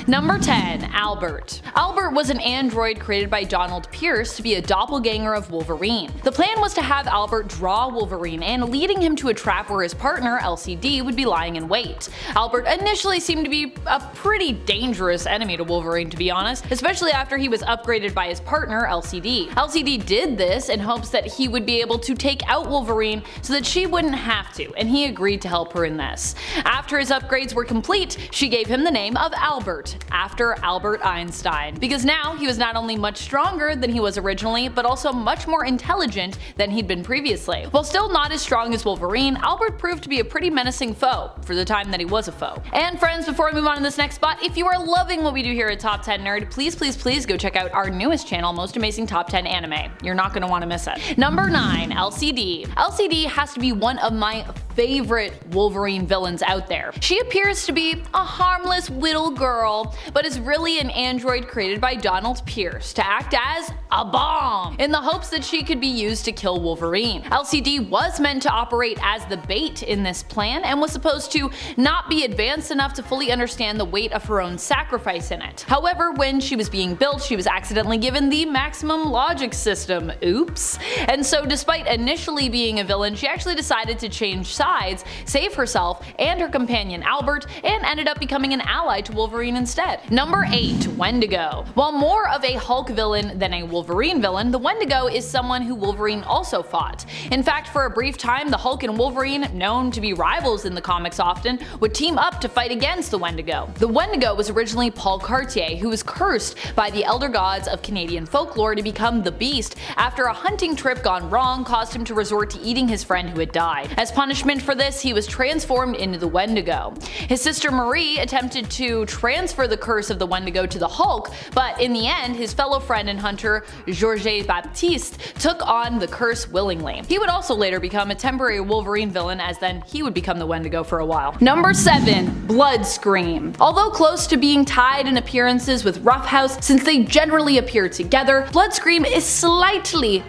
Number 10. Albert. Albert was an android created by Donald Pierce to be a doppelganger of Wolverine. The plan was to have Albert draw Wolverine and leading him to a trap where his partner, LCD, would be lying in wait. Albert initially seemed to be a pretty dangerous enemy to Wolverine, to be honest, especially after he was upgraded by his partner, LCD. LCD did this in hopes that he would be able to take out Wolverine so that she wouldn't have to, and he agreed to help her in this. After his upgrades were complete, she gave him the name of Albert, after Albert Einstein, because now he was not only much stronger than he was originally, but also much more intelligent than he'd been previously. While still not as strong as Wolverine, Albert proved to be a pretty menacing foe, for the time that he was a foe. And friends, before we move on to this next spot, if you are loving what we do here at Top 10 Nerd, please go check out our newest channel, Most Amazing Top 10 Anime. You're not going to want to miss it. Number 9. LCD. LCD has to be one of my favorite Wolverine villains out there. She appears to be a harmless little girl, but is really an android created by Donald Pierce to act as a bomb, in the hopes that she could be used to kill Wolverine. LCD was meant to operate as the bait in this plan and was supposed to not be advanced enough to fully understand the weight of her own sacrifice in it. However, when she was being built, she was accidentally given the maximum logic system. Oops. And so despite initially being a villain, she actually decided to change sides, save herself and her companion Albert, and ended up becoming an ally to Wolverine instead. Number 8. Wendigo. While more of a Hulk villain than a Wolverine villain, the Wendigo is someone who Wolverine also fought. In fact, for a brief time, the Hulk and Wolverine, known to be rivals in the comics often, would team up to fight against the Wendigo. The Wendigo was originally Paul Cartier, who was cursed by the elder gods of Canadian folklore to become the Beast after a hunting trip gone wrong caused him to resort to eating his friend who had died. As punishment for this, he was transformed into the Wendigo. His sister Marie attempted to transfer the curse of the Wendigo to the Hulk, but in the end, his fellow friend and hunter Georges Baptiste took on the curse willingly. He would also later become a temporary Wolverine villain, as then he would become the Wendigo for a while. Number 7. Bloodscream. Although close to being tied in appearances with ROUGHHOUSE, since they generally appear together, Bloodscream is slightly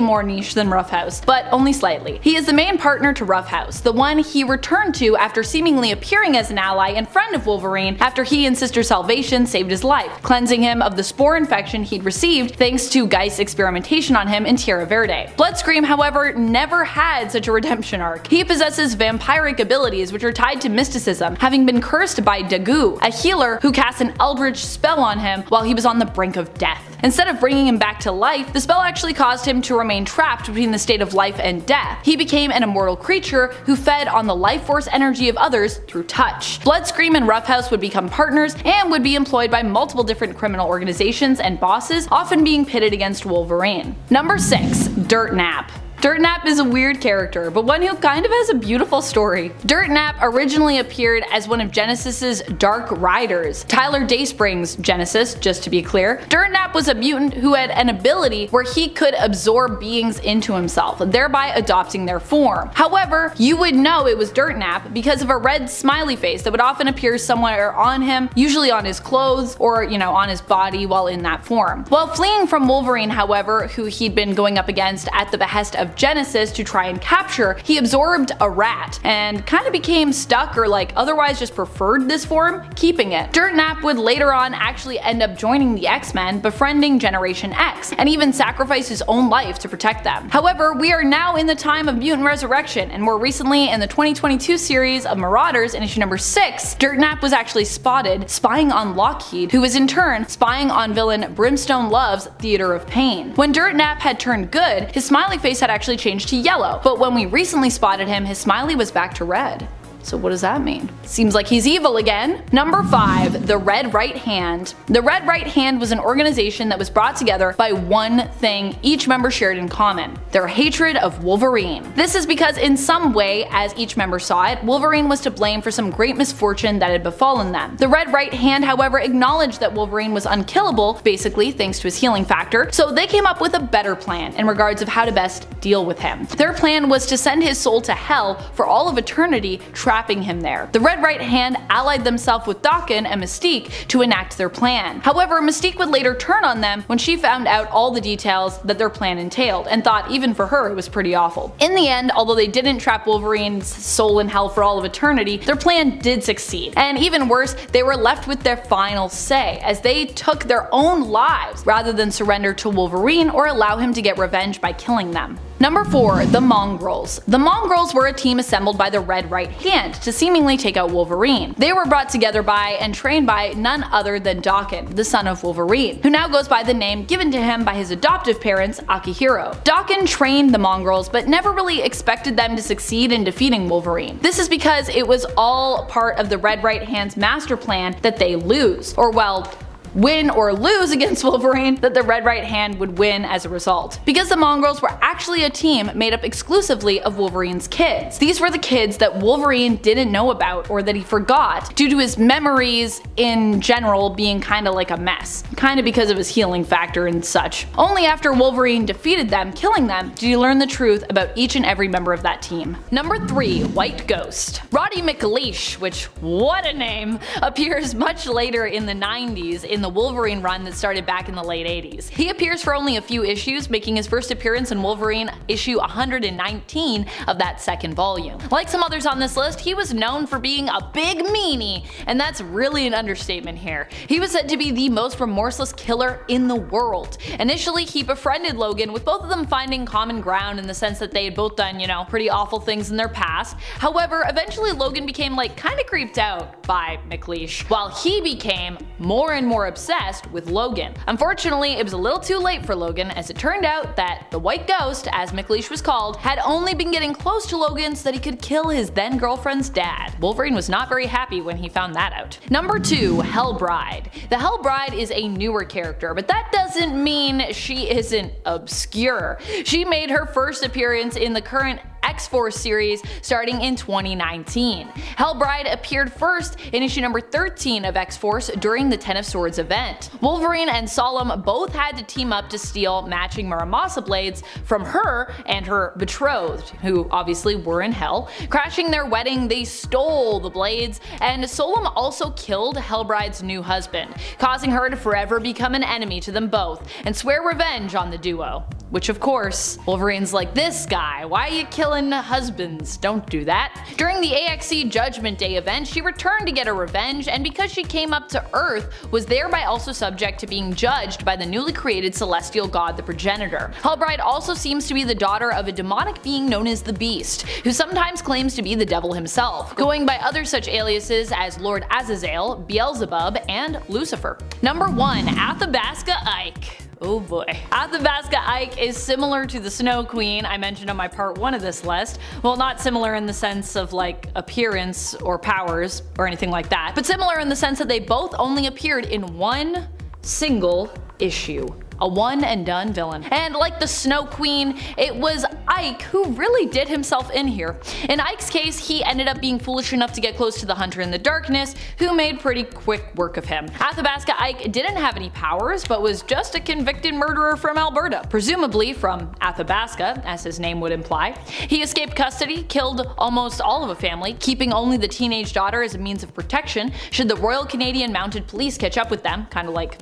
more niche than ROUGHHOUSE, but only slightly. He is the main partner to ROUGHHOUSE, the one he returned to after seemingly appearing as an ally and friend of Wolverine after he and Sister Salvation saved his life, cleansing him of the spore infection he'd received thanks to Geist's experimentation on him in Tierra Verde. Bloodscream, however, never had such a redemption arc. He possesses vampiric abilities which are tied to mysticism, having been cursed by Dagu, a healer who cast an eldritch spell on him while he was on the brink of death. Instead of bringing him back to life, the spell actually caused him to remain trapped between the state of life and death. He became an immortal creature who fed on the life force energy of others through touch. Bloodscream and ROUGHHOUSE would become partners and would be employed by multiple different criminal organizations and bosses, often being pitted against Wolverine. Number 6. Dirtnap. Dirtnap is a weird character, but one who kind of has a beautiful story. Dirtnap originally appeared as one of Genesis's Dark Riders, Tyler Dayspring's Genesis, just to be clear. Dirtnap was a mutant who had an ability where he could absorb beings into himself, thereby adopting their form. However, you would know it was Dirtnap because of a red smiley face that would often appear somewhere on him, usually on his clothes or, on his body while in that form. While fleeing from Wolverine, however, who he'd been going up against at the behest of Genesis to try and capture, he absorbed a rat and kind of became stuck or otherwise just preferred this form, keeping it. Dirtnap would later on actually end up joining the X-Men, befriending Generation X, and even sacrifice his own life to protect them. However, we are now in the time of mutant resurrection, and more recently in the 2022 series of Marauders in issue number 6, Dirtnap was actually spotted spying on Lockheed, who was in turn spying on villain Brimstone Love's Theater of Pain. When Dirtnap had turned good, his smiley face had actually changed to yellow, but when we recently spotted him, his smiley was back to red. So what does that mean? Seems like he's evil again. Number 5. The Red Right Hand. The Red Right Hand was an organization that was brought together by one thing each member shared in common: their hatred of Wolverine. This is because in some way, as each member saw it, Wolverine was to blame for some great misfortune that had befallen them. The Red Right Hand, however, acknowledged that Wolverine was unkillable, basically thanks to his healing factor, so they came up with a better plan in regards of how to best deal with him. Their plan was to send his soul to hell for all of eternity, trapped trapping him there. The Red Right Hand allied themselves with Daken and Mystique to enact their plan. However, Mystique would later turn on them when she found out all the details that their plan entailed, and thought even for her it was pretty awful. In the end, although they didn't trap Wolverine's soul in hell for all of eternity, their plan did succeed. And even worse, they were left with their final say, as they took their own lives rather than surrender to Wolverine or allow him to get revenge by killing them. Number 4. The Mongrels. The Mongrels were a team assembled by the Red Right Hand to seemingly take out Wolverine. They were brought together by and trained by none other than Daken, the son of Wolverine, who now goes by the name given to him by his adoptive parents, Akihiro. Daken trained the Mongrels but never really expected them to succeed in defeating Wolverine. This is because it was all part of the Red Right Hand's master plan that they lose, or well, win or lose against Wolverine, that the Red Right Hand would win as a result. Because the Mongrels were actually a team made up exclusively of Wolverine's kids. These were the kids that Wolverine didn't know about or that he forgot due to his memories in general being kinda like a mess. Kinda because of his healing factor and such. Only after Wolverine defeated them, killing them, did you learn the truth about each and every member of that team. Number 3. White Ghost. Roddy McLeish, which what a name, appears much later in the 90s in the Wolverine run that started back in the late 80s. He appears for only a few issues, making his first appearance in Wolverine issue 119 of that second volume. Like some others on this list, he was known for being a big meanie, and that's really an understatement here. He was said to be the most remorseless killer in the world. Initially, he befriended Logan, with both of them finding common ground in the sense that they had both done, pretty awful things in their past. However, eventually Logan became kinda creeped out by McLeish, while he became more and more obsessed with Logan. Unfortunately, it was a little too late for Logan, as it turned out that the White Ghost, as McLeish was called, had only been getting close to Logan so that he could kill his then girlfriend's dad. Wolverine was not very happy when he found that out. Number 2. Hellbride. The Hellbride is a newer character, but that doesn't mean she isn't obscure. She made her first appearance in the current X-Force series starting in 2019. Hellbride appeared first in issue number 13 of X-Force during the Ten of Swords event. Wolverine and Solemn both had to team up to steal matching Muramasa blades from her and her betrothed, who obviously were in hell. Crashing their wedding, they stole the blades, and Solemn also killed Hellbride's new husband, causing her to forever become an enemy to them both and swear revenge on the duo. Which of course, Wolverine's like, this guy, why are you killing husbands? Don't do that. During the AXE Judgment Day event, she returned to get her revenge, and because she came up to Earth, was thereby also subject to being judged by the newly created celestial god, the Progenitor. Hellbride also seems to be the daughter of a demonic being known as the Beast, who sometimes claims to be the devil himself, going by other such aliases as Lord Azazel, Beelzebub, and Lucifer. Number 1. Athabasca Ike. Oh boy. Athabasca Ike is similar to the Snow Queen I mentioned on my part 1 of this list. Well, not similar in the sense of appearance or powers or anything like that, but similar in the sense that they both only appeared in one single issue. A one and done villain. And like the Snow Queen, it was Ike who really did himself in here. In Ike's case, he ended up being foolish enough to get close to the Hunter in the Darkness, who made pretty quick work of him. Athabasca Ike didn't have any powers, but was just a convicted murderer from Alberta, presumably from Athabasca, as his name would imply. He escaped custody, killed almost all of a family, keeping only the teenage daughter as a means of protection should the Royal Canadian Mounted Police catch up with them, kind of like,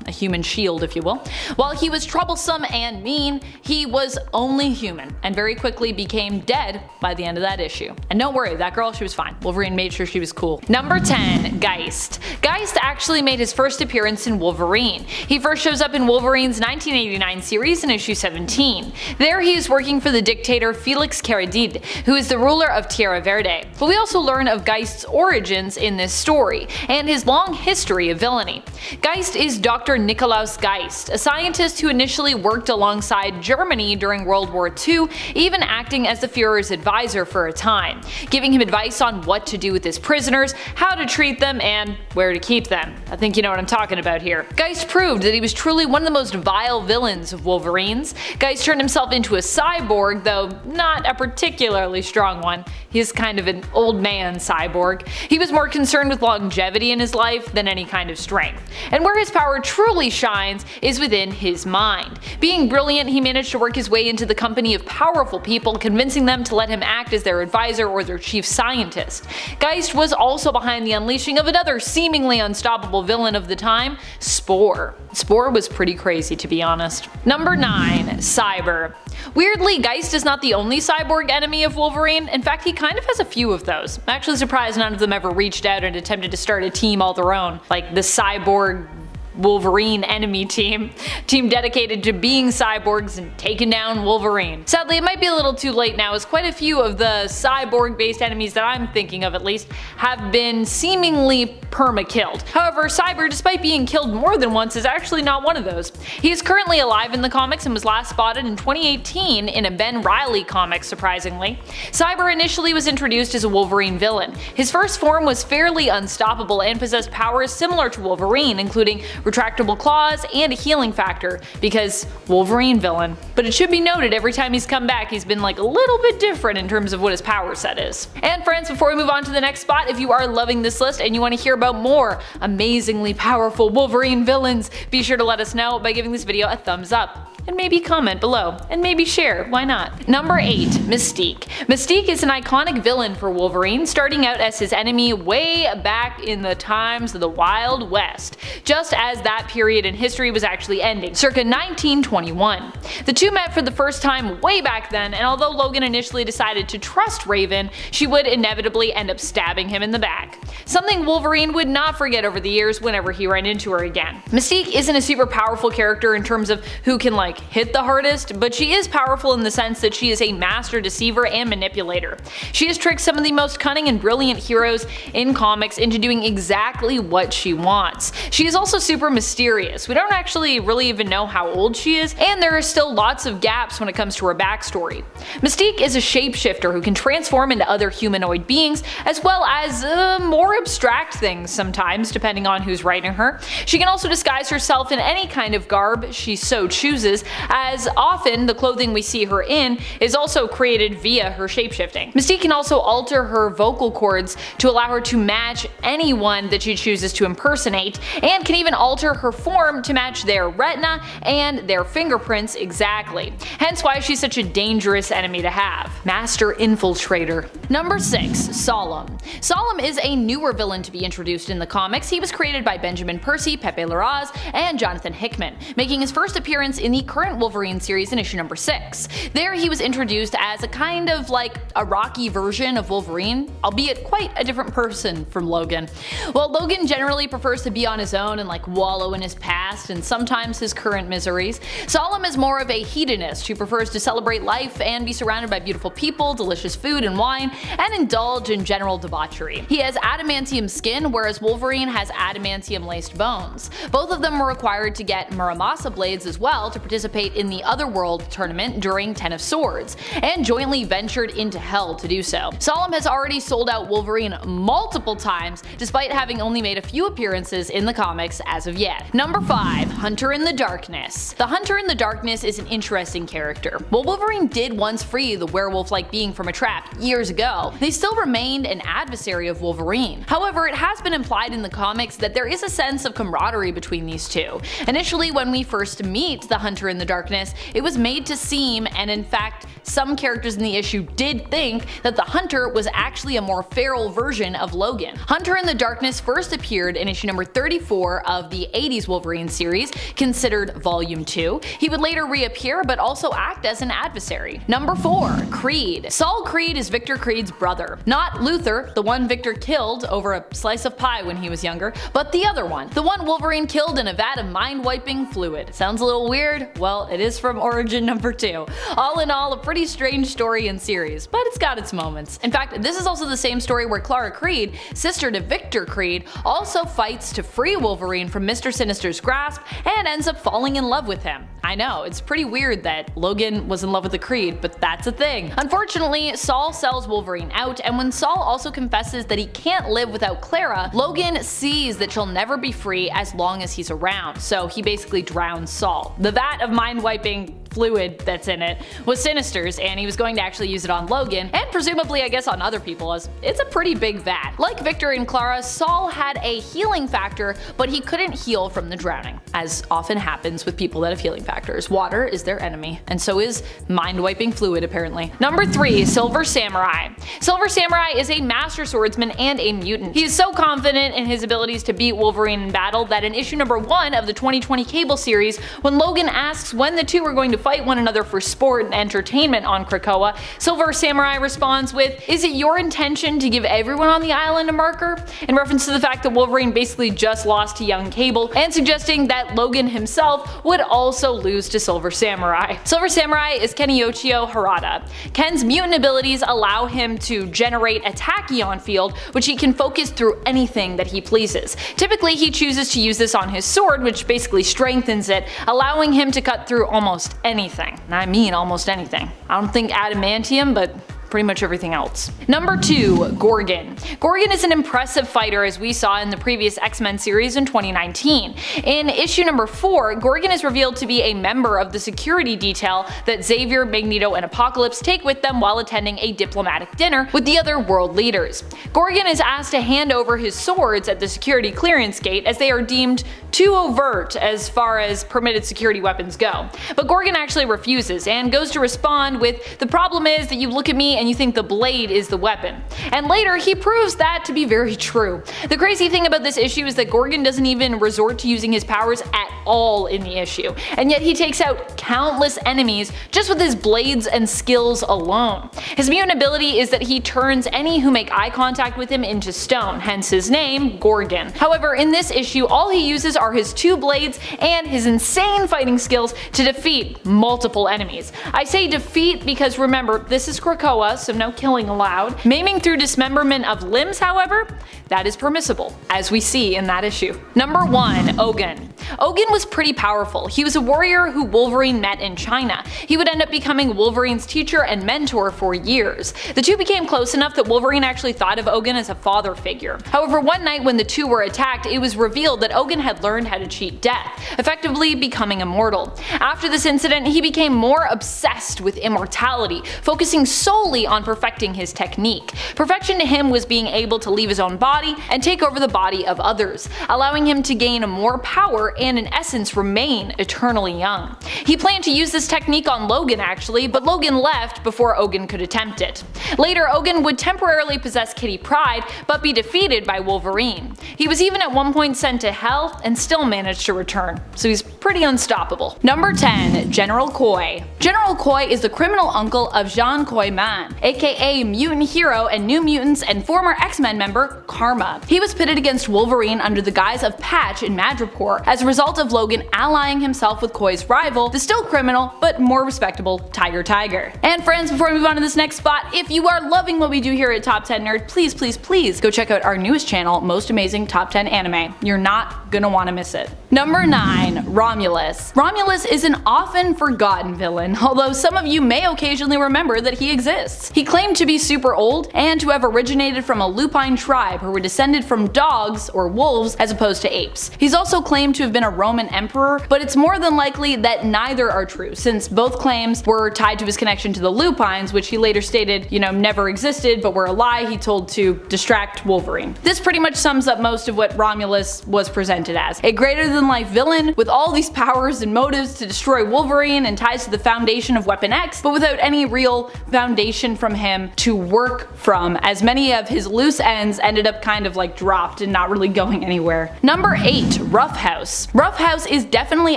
a human shield if you will. While he was troublesome and mean, he was only human, and very quickly became dead by the end of that issue. And don't worry, that girl, she was fine. Wolverine made sure she was cool. Number 10. Geist. Geist actually made his first appearance in Wolverine. He first shows up in Wolverine's 1989 series in issue 17. There he is working for the dictator Felix Caradid, who is the ruler of Tierra Verde. But we also learn of Geist's origins in this story, and his long history of villainy. Geist is Dr. Nikolaus Geist, a scientist who initially worked alongside Germany during World War II, even acting as the Führer's advisor for a time, giving him advice on what to do with his prisoners, how to treat them, and where to keep them. I think you know what I'm talking about here. Geist proved that he was truly one of the most vile villains of Wolverine's. Geist turned himself into a cyborg, though not a particularly strong one. He's kind of an old man cyborg. He was more concerned with longevity in his life than any kind of strength. And where his power truly shines is within in his mind. Being brilliant, he managed to work his way into the company of powerful people, convincing them to let him act as their advisor or their chief scientist. Geist was also behind the unleashing of another seemingly unstoppable villain of the time, Spore. Spore was pretty crazy, to be honest. Number 9. Cyber. Weirdly, Geist is not the only cyborg enemy of Wolverine. In fact, he kind of has a few of those. I'm actually surprised none of them ever reached out and attempted to start a team all their own, like the Cyborg Wolverine enemy team dedicated to being cyborgs and taking down Wolverine. Sadly, it might be a little too late now, as quite a few of the cyborg-based enemies that I'm thinking of at least have been seemingly perma-killed. However, Cyber, despite being killed more than once, is actually not one of those. He is currently alive in the comics and was last spotted in 2018 in a Ben Reilly comic, surprisingly. Cyber initially was introduced as a Wolverine villain. His first form was fairly unstoppable and possessed powers similar to Wolverine, including retractable claws and a healing factor, because Wolverine villain. But it should be noted, every time he's come back he's been like a little bit different in terms of what his power set is. And friends, before we move on to the next spot, if you are loving this list and you want to hear about more amazingly powerful Wolverine villains, be sure to let us know by giving this video a thumbs up. And maybe comment below, and maybe share, why not? Number 8. Mystique. Mystique is an iconic villain for Wolverine, starting out as his enemy way back in the times of the Wild West, just as that period in history was actually ending, circa 1921. The two met for the first time way back then, and although Logan initially decided to trust Raven, she would inevitably end up stabbing him in the back. Something Wolverine would not forget over the years whenever he ran into her again. Mystique isn't a super powerful character in terms of who can hit the hardest, but she is powerful in the sense that she is a master deceiver and manipulator. She has tricked some of the most cunning and brilliant heroes in comics into doing exactly what she wants. She is also super mysterious. We don't actually really even know how old she is, and there are still lots of gaps when it comes to her backstory. Mystique is a shapeshifter who can transform into other humanoid beings, as well as more abstract things sometimes, depending on who's writing her. She can also disguise herself in any kind of garb she so chooses, as often the clothing we see her in is also created via her shapeshifting. Mystique can also alter her vocal cords to allow her to match anyone that she chooses to impersonate, and can even alter her form to match their retina and their fingerprints exactly. Hence why she's such a dangerous enemy to have. Master Infiltrator. Number 6. Solemn. Solemn is a newer villain to be introduced in the comics. He was created by Benjamin Percy, Pepe Larraz, and Jonathan Hickman, making his first appearance in the current Wolverine series in issue number 6. There he was introduced as a kind of like a Rocky version of Wolverine, albeit quite a different person from Logan. While Logan generally prefers to be on his own and wallow in his past and sometimes his current miseries, Solemn is more of a hedonist who prefers to celebrate life and be surrounded by beautiful people, delicious food and wine, and indulge in general debauchery. He has adamantium skin, whereas Wolverine has adamantium laced bones. Both of them were required to get Muramasa blades as well to participate in the Otherworld tournament during Ten of Swords, and jointly ventured into hell to do so. Solemn has already sold out Wolverine multiple times, despite having only made a few appearances in the comics as of yet. Number 5. Hunter in the Darkness. The Hunter in the Darkness is an interesting character. While Wolverine did once free the werewolf-like being from a trap years ago, they still remained an adversary of Wolverine. However, it has been implied in the comics that there is a sense of camaraderie between these two. Initially, when we first meet the Hunter in the Darkness, it was made to seem, and in fact some characters in the issue did think, that the Hunter was actually a more feral version of Logan. Hunter in the Darkness first appeared in issue number 34 of the 80s Wolverine series, considered Volume 2. He would later reappear but also act as an adversary. Number 4. Creed. Saul Creed is Victor Creed's brother. Not Luther, the one Victor killed over a slice of pie when he was younger, but the other one. The one Wolverine killed in a vat of mind-wiping fluid. Sounds a little weird? Well, it is from Origin number 2. All in all, a pretty strange story and series, but it's got its moments. In fact, this is also the same story where Clara Creed, sister to Victor Creed, also fights to free Wolverine from Mr. Sinister's grasp and ends up falling in love with him. I know, it's pretty weird that Logan was in love with the Creed, but that's a thing. Unfortunately, Saul sells Wolverine out, and when Saul also confesses that he can't live without Clara, Logan sees that she'll never be free as long as he's around, so he basically drowns Saul. The vat of mind-wiping fluid that's in it, was Sinister's, and he was going to actually use it on Logan, and presumably I guess on other people, as it's a pretty big vat. Like Victor and Clara, Saul had a healing factor, but he couldn't heal from the drowning. As often happens with people that have healing factors, water is their enemy, and so is mind-wiping fluid apparently. Number 3. Silver Samurai. Silver Samurai is a master swordsman and a mutant. He is so confident in his abilities to beat Wolverine in battle that in issue number 1 of the 2020 Cable series, when Logan asks when the two are going to fight one another for sport and entertainment on Krakoa, Silver Samurai responds with, "Is it your intention to give everyone on the island a marker?" in reference to the fact that Wolverine basically just lost to young Cable, and suggesting that Logan himself would also lose to Silver Samurai. Silver Samurai is Kenichiro Harada. Ken's mutant abilities allow him to generate a tachyon field, which he can focus through anything that he pleases. Typically he chooses to use this on his sword, which basically strengthens it, allowing him to cut through almost anything. I mean almost anything. I don't think adamantium, but pretty much everything else. Number 2. Gorgon. Gorgon is an impressive fighter, as we saw in the previous X-Men series in 2019. In issue number 4, Gorgon is revealed to be a member of the security detail that Xavier, Magneto, and Apocalypse take with them while attending a diplomatic dinner with the other world leaders. Gorgon is asked to hand over his swords at the security clearance gate, as they are deemed too overt as far as permitted security weapons go. But Gorgon actually refuses and goes to respond with, "The problem is that you look at me and you think the blade is the weapon." And later he proves that to be very true. The crazy thing about this issue is that Gorgon doesn't even resort to using his powers at all in the issue, and yet he takes out countless enemies just with his blades and skills alone. His mutant ability is that he turns any who make eye contact with him into stone, hence his name, Gorgon. However, in this issue all he uses are his 2 blades and his insane fighting skills to defeat multiple enemies. I say defeat because remember, this is Krakoa, so no killing allowed. Maiming through dismemberment of limbs, however, that is permissible, as we see in that issue. Number 1. Ogun. Ogun was pretty powerful. He was a warrior who Wolverine met in China. He would end up becoming Wolverine's teacher and mentor for years. The two became close enough that Wolverine actually thought of Ogun as a father figure. However, one night when the two were attacked, it was revealed that Ogun had learned how to cheat death, effectively becoming immortal. After this incident, he became more obsessed with immortality, focusing solely on perfecting his technique. Perfection to him was being able to leave his own body and take over the body of others, allowing him to gain more power and in essence remain eternally young. He planned to use this technique on Logan actually, but Logan left before Ogun could attempt it. Later, Ogun would temporarily possess Kitty Pryde, but be defeated by Wolverine. He was even at one point sent to hell and still managed to return, so he's pretty unstoppable. Number 10. General Koi. General Koi is the criminal uncle of Jean Koi Man, aka mutant hero and New Mutants and former X-Men member Karma. He was pitted against Wolverine under the guise of Patch in Madripoor as a result of Logan allying himself with Koi's rival, the still criminal but more respectable Tiger. And friends, before we move on to this next spot, if you are loving what we do here at Top 10 Nerd, please go check out our newest channel, Most Amazing Top 10 Anime. You're not gonna want to miss it. Number 9. Romulus. Romulus is an often forgotten villain, although some of you may occasionally remember that he exists. He claimed to be super old and to have originated from a lupine tribe who were descended from dogs or wolves as opposed to apes. He's also claimed to have been a Roman emperor, but it's more than likely that neither are true, since both claims were tied to his connection to the lupines, which he later stated, never existed but were a lie he told to distract Wolverine. This pretty much sums up most of what Romulus was presented as. A greater than life villain with all these powers and motives to destroy Wolverine and ties to the foundation of Weapon X, but without any real foundation from him to work from, as many of his loose ends ended up kind of like dropped and not really going anywhere. Number 8. ROUGHHOUSE. ROUGHHOUSE is definitely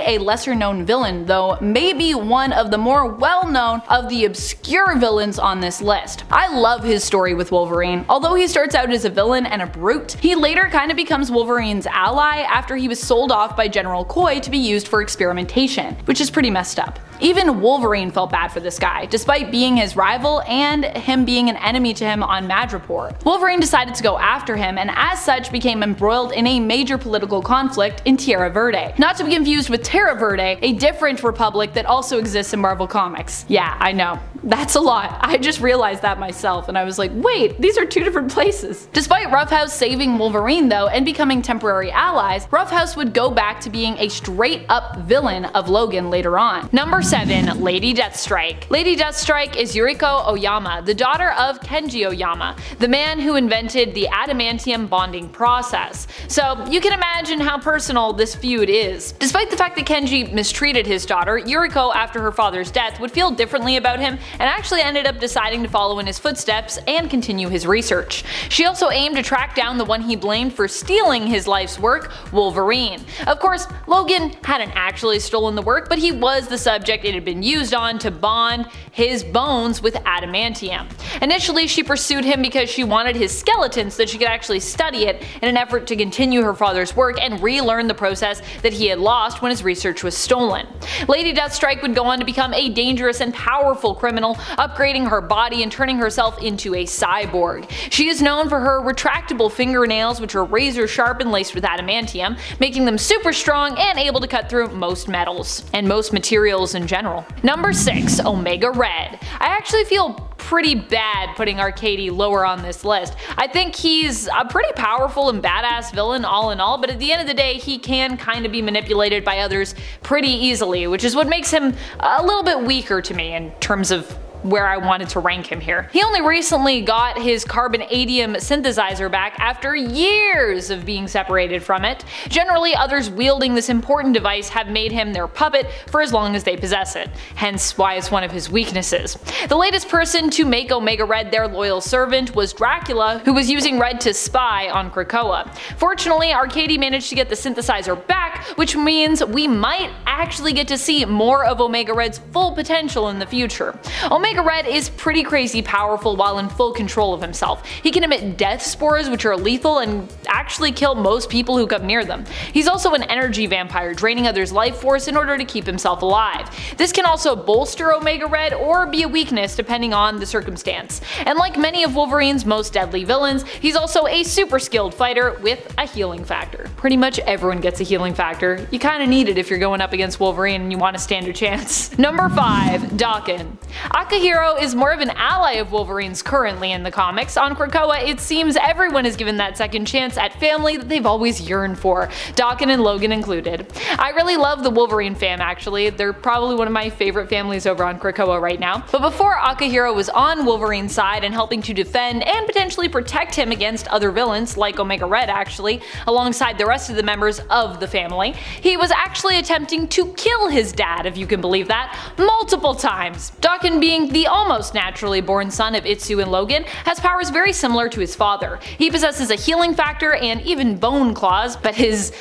a lesser known villain, though maybe one of the more well known of the obscure villains on this list. I love his story with Wolverine. Although he starts out as a villain and a brute, he later kind of becomes Wolverine's ally after he was sold off by General Koi to be used for experimentation, which is pretty messed up. Even Wolverine felt bad for this guy, despite being his rival and him being an enemy to him on Madripoor. Wolverine decided to go after him and as such became embroiled in a major political conflict in Tierra Verde. Not to be confused with Terra Verde, a different republic that also exists in Marvel Comics. Yeah, I know. That's a lot. I just realized that myself and I was like, wait, these are two different places. Despite ROUGHHOUSE saving Wolverine though and becoming temporary allies, rise, ROUGHHOUSE would go back to being a straight-up villain of Logan later on. Number 7. Lady Deathstrike. Lady Deathstrike is Yuriko Oyama, the daughter of Kenji Oyama, the man who invented the adamantium bonding process. So you can imagine how personal this feud is. Despite the fact that Kenji mistreated his daughter, Yuriko, after her father's death, would feel differently about him and actually ended up deciding to follow in his footsteps and continue his research. She also aimed to track down the one he blamed for stealing his life's work, Wolverine. Of course, Logan hadn't actually stolen the work, but he was the subject it had been used on to bond his bones with adamantium. Initially, she pursued him because she wanted his skeleton so that she could actually study it in an effort to continue her father's work and relearn the process that he had lost when his research was stolen. Lady Deathstrike would go on to become a dangerous and powerful criminal, upgrading her body and turning herself into a cyborg. She is known for her retractable fingernails, which are razor sharp and laced with adamantium, making them super strong and able to cut through most metals, and most materials in general. Number 6. Omega Red. I actually feel pretty bad putting Arcady lower on this list. I think he's a pretty powerful and badass villain all in all, but at the end of the day he can kind of be manipulated by others pretty easily, which is what makes him a little bit weaker to me in terms of where I wanted to rank him here. He only recently got his carbonadium synthesizer back after years of being separated from it. Generally, others wielding this important device have made him their puppet for as long as they possess it, hence why it's one of his weaknesses. The latest person to make Omega Red their loyal servant was Dracula, who was using Red to spy on Krakoa. Fortunately, Arcady managed to get the synthesizer back, which means we might actually get to see more of Omega Red's full potential in the future. Omega Red is pretty crazy powerful while in full control of himself. He can emit death spores, which are lethal and actually kill most people who come near them. He's also an energy vampire, draining others' life force in order to keep himself alive. This can also bolster Omega Red or be a weakness depending on the circumstance. And like many of Wolverine's most deadly villains, he's also a super skilled fighter with a healing factor. Pretty much everyone gets a healing factor. You kinda need it if you're going up against Wolverine and you want to stand a chance. Number 5. Daken. Akihiro is more of an ally of Wolverine's currently in the comics. On Krakoa, it seems everyone is given that second chance at family that they've always yearned for, Daken and Logan included. I really love the Wolverine fam actually, they're probably one of my favorite families over on Krakoa right now. But before Akihiro was on Wolverine's side and helping to defend and potentially protect him against other villains, like Omega Red actually, alongside the rest of the members of the family, he was actually attempting to kill his dad, if you can believe that, multiple times. Daken, being the almost naturally born son of Itsu and Logan, has powers very similar to his father. He possesses a healing factor and even bone claws, but his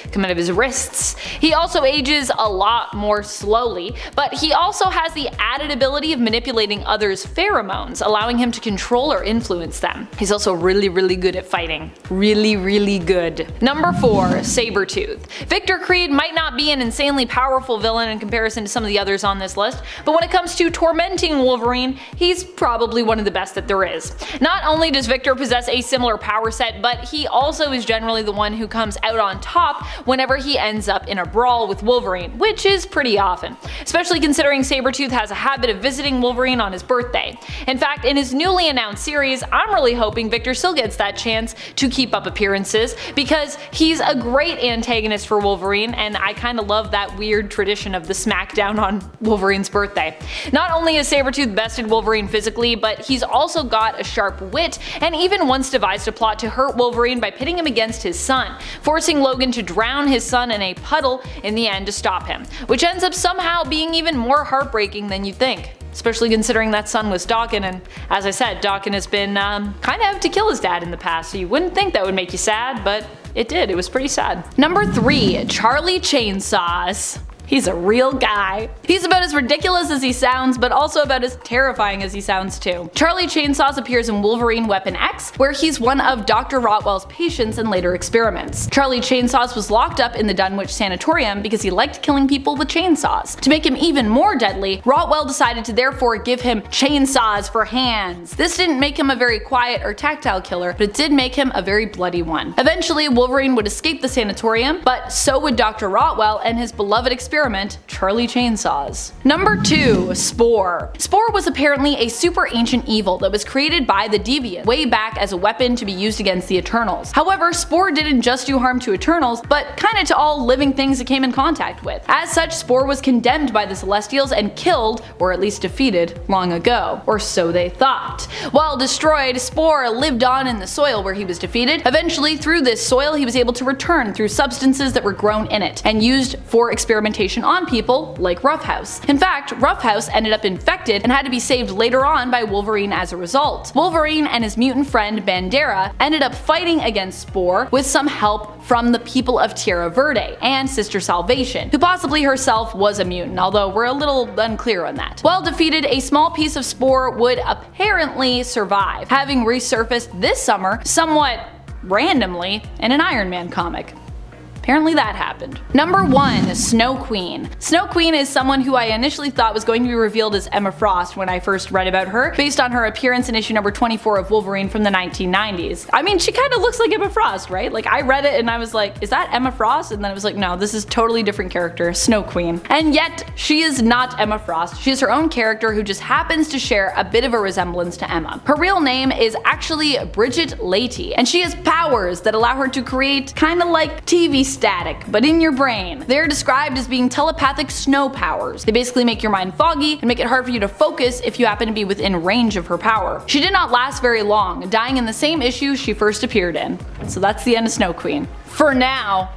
wrists. He also ages a lot more slowly, but he also has the added ability of manipulating others' pheromones, allowing him to control or influence them. He's also really good at fighting. Really good. Number 4. Sabretooth. Victor Creed might not be an insanely powerful villain in comparison to some of the others on this list, but when it comes to tormenting Wolverine, he's probably one of the best that there is. Not only does Victor possess a similar power set, but he also is generally the one who comes out on top whenever he ends up in a brawl with Wolverine, which is pretty often, especially considering Sabretooth has a habit of visiting Wolverine on his birthday. In fact, in his newly announced series, I'm really hoping Victor still gets that chance to keep up appearances, because he's a great antagonist for Wolverine, and I kinda love that weird tradition of the smackdown on Wolverine's birthday. Not only is Sabretooth bested Wolverine physically, but he's also got a sharp wit, and even once devised a plot to hurt Wolverine by pitting him against his son, forcing Logan to drown his son in a puddle in the end to stop him, which ends up somehow being even more heartbreaking than you'd think. Especially considering that son was Daken, and as I said, Daken has been kind of out to kill his dad in the past, so you wouldn't think that would make you sad, but it did. It was pretty sad. Number 3. Charlie Chainsaws. He's a real guy. He's about as ridiculous as he sounds, but also about as terrifying as he sounds too. Charlie Chainsaws appears in Wolverine Weapon X, where he's one of Dr. Rotwell's patients in later experiments. Charlie Chainsaws was locked up in the Dunwich Sanatorium because he liked killing people with chainsaws. To make him even more deadly, Rotwell decided to therefore give him chainsaws for hands. This didn't make him a very quiet or tactile killer, but it did make him a very bloody one. Eventually, Wolverine would escape the sanatorium, but so would Dr. Rotwell and his beloved experiment experiment, Charlie Chainsaws. Number 2. Spore. Spore was apparently a super ancient evil that was created by the Deviants way back as a weapon to be used against the Eternals. However, Spore didn't just do harm to Eternals, but kinda to all living things it came in contact with. As such, Spore was condemned by the Celestials and killed, or at least defeated, long ago. Or so they thought. While destroyed, Spore lived on in the soil where he was defeated. Eventually, through this soil, he was able to return through substances that were grown in it, and used for experimentation on people, like ROUGHHOUSE. In fact, ROUGHHOUSE ended up infected and had to be saved later on by Wolverine as a result. Wolverine and his mutant friend Bandera ended up fighting against Spore with some help from the people of Tierra Verde and Sister Salvation, who possibly herself was a mutant, although we're a little unclear on that. While defeated, a small piece of Spore would apparently survive, having resurfaced this summer somewhat randomly in an Iron Man comic. Apparently that happened. Number 1. Snow Queen. Snow Queen is someone who I initially thought was going to be revealed as Emma Frost when I first read about her, based on her appearance in issue number 24 of Wolverine from the 1990s. I mean, she kinda looks like Emma Frost, right? Like, I read it and I was like, is that Emma Frost? And then I was like, no, this is totally different character, Snow Queen. And yet, she is not Emma Frost. She is her own character who just happens to share a bit of a resemblance to Emma. Her real name is actually Bridget Leahy, and she has powers that allow her to create kinda like TV static, but in your brain. They're described as being telepathic snow powers. They basically make your mind foggy and make it hard for you to focus if you happen to be within range of her power. She did not last very long, dying in the same issue she first appeared in. So that's the end of Snow Queen. For now.